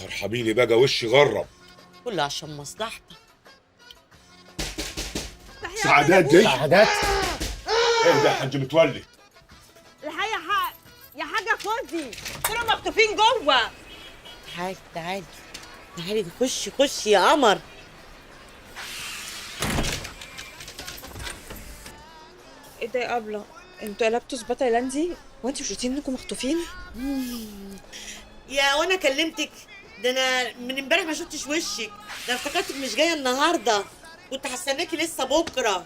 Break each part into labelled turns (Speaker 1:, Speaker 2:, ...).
Speaker 1: ارحميني بقى وشي غرب.
Speaker 2: كله عشان مصلحتك.
Speaker 1: سعادات دي
Speaker 3: سعادات.
Speaker 1: ايه ده يا حاج متولي؟
Speaker 4: الحقيقة حق يا حاجة فوزي كانوا مخطوفين جوه.
Speaker 2: تعالي تعالي تعالي، خشي يا قمر.
Speaker 4: ايه ده يا أبلة؟ انتوا قلبتوا سبا تايلاندي؟ وانتوا مش قلتين انكم مخطوفين؟
Speaker 2: يا وانا كلمتك ده انا من امبارح ما شفتش وشك، ده افتكرتك مش جايه النهارده، كنت هستناكي لسه بكره.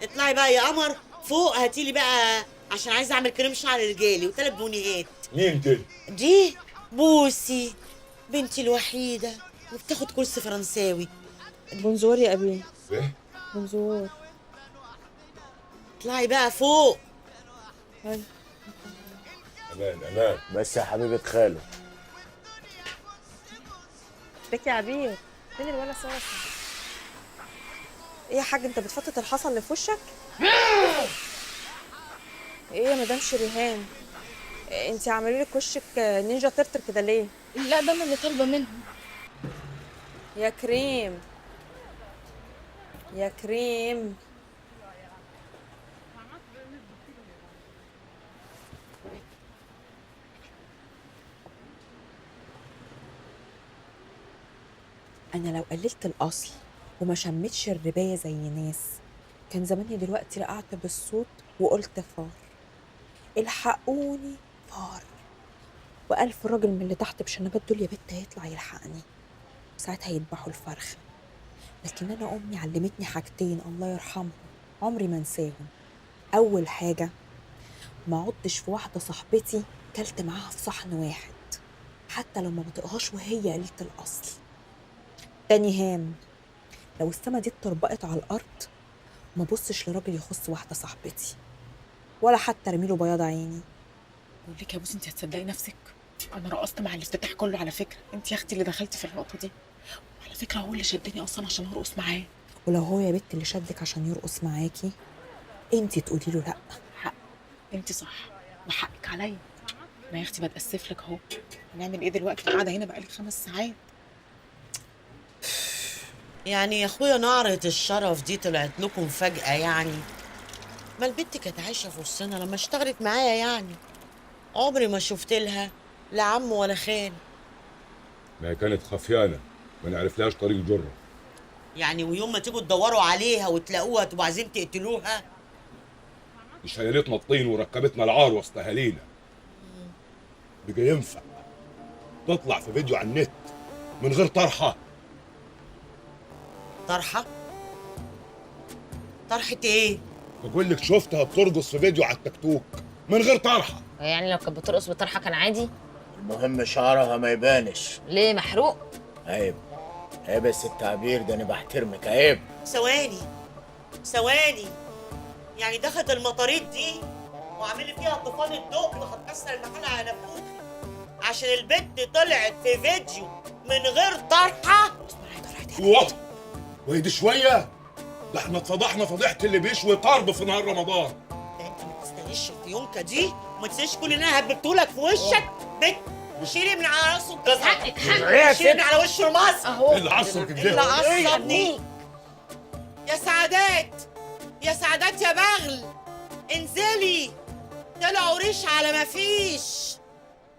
Speaker 2: اطلعي بقى يا قمر فوق، هاتيلي بقى عشان عايزه اعمل كريم شعر رجالي و3 بونيهات.
Speaker 1: مين دي؟
Speaker 2: دي بوسي بنتي الوحيده وبتاخد كورس فرنساوي.
Speaker 4: بونزور يا أبي.
Speaker 1: ايه؟
Speaker 4: بونزور.
Speaker 2: اطلعي بقى فوق.
Speaker 4: هاي.
Speaker 1: امان.
Speaker 3: بس يا حبيبة خاله.
Speaker 4: ازيك يا عبير؟ فين الولا صاصة؟ ايه يا حاج انت بتفطط الحصى اللي في وشك؟ ايه يا مدام شريهان؟ انت عاملين لك وشك نينجا ترتر كده ليه؟
Speaker 5: لا ده انا اللي طالبه منه.
Speaker 4: يا كريم يا كريم.
Speaker 6: أنا لو قللت الأصل وما شمتش الرباية زي ناس كان زماني دلوقتي رقعت بالصوت وقلت فار، الحقوني فار، وألف راجل من اللي تحت بشنبات دول يا بت هيطلع يلحقني وساعتها يذبحوا الفرخة. لكن أنا أمي علمتني حاجتين الله يرحمهم عمري ما انساهم. أول حاجة ما عدتش في واحدة صاحبتي كلت معاها في صحن واحد حتى لو ما بطقهاش وهي قليلة الأصل. تاني هام لو السما دي اتطربقت على الارض ما بصش لراجل يخص واحده صاحبتي ولا حتى ارميله بياض عيني.
Speaker 5: بقول لك يا بوسي انت هتصدقي نفسك؟ انا رقصت مع الافتتاح كله على فكره، انت يا اختي اللي دخلتي في النقطه دي. وعلى فكره هو اللي شدني اصلا عشان ارقص معاه.
Speaker 6: ولو هو يا بت اللي شدك عشان يرقص معاكي انتي تقولي له لا.
Speaker 5: حق، انت صح وحقك عليا. ما يا اختي بتاسف لك اهو. هنعمل ايه دلوقتي؟ انا قاعده هنا بقالي 5 ساعات.
Speaker 2: يعني يا اخويا نعرة الشرف دي طلعت لكم فجأة يعني؟ ما البت كانت عايشة في وسطنا لما اشتغلت معايا يعني، عمري ما شفت لها لا عم ولا خال.
Speaker 1: ما هي كانت خفيانه ما نعرفلهاش طريق جره.
Speaker 2: يعني ويوم ما تيجوا تدوروا عليها وتلاقوها تبقوا عايزين تقتلوها؟
Speaker 1: دي شيلتنا الطين وركبتنا العار وسط اهالينا. بقى ينفع تطلع في فيديو على النت من غير طرحه؟
Speaker 2: طرحة؟ طرحة ايه؟
Speaker 1: بقول لك شفتها بترقص في فيديو على التيك توك من غير طرحه.
Speaker 7: يعني لو كانت بترقص بطرحه كان عادي؟
Speaker 3: المهم شعرها ما يبانش.
Speaker 7: ليه محروق؟
Speaker 3: عيب. عيب بس التعبير ده، انا بحترمك. عيب.
Speaker 2: ثواني، يعني دخلت المطاريد دي وعامل فيها طوفان الدق وهتكسر المحل على نافوخي عشان البت طلعت في فيديو من غير طرحة؟
Speaker 1: واه وهي دي شويه؟ ده احنا اتفضحنا فضيحه اللي بيشوي طرب في نهار رمضان.
Speaker 2: ده انت ما تستاهلش الفيونكة دي وما تنساش كل اللي انا هببتهولك في وشك. بت شيلي من على راسه الجزمة، شيلي من على وشه الماسك.
Speaker 1: ايه اللي عصرك
Speaker 2: اللي
Speaker 1: كده؟
Speaker 2: عصبني يا سعادات يا بغل، انزلي، طلعوا ريش على ما فيش.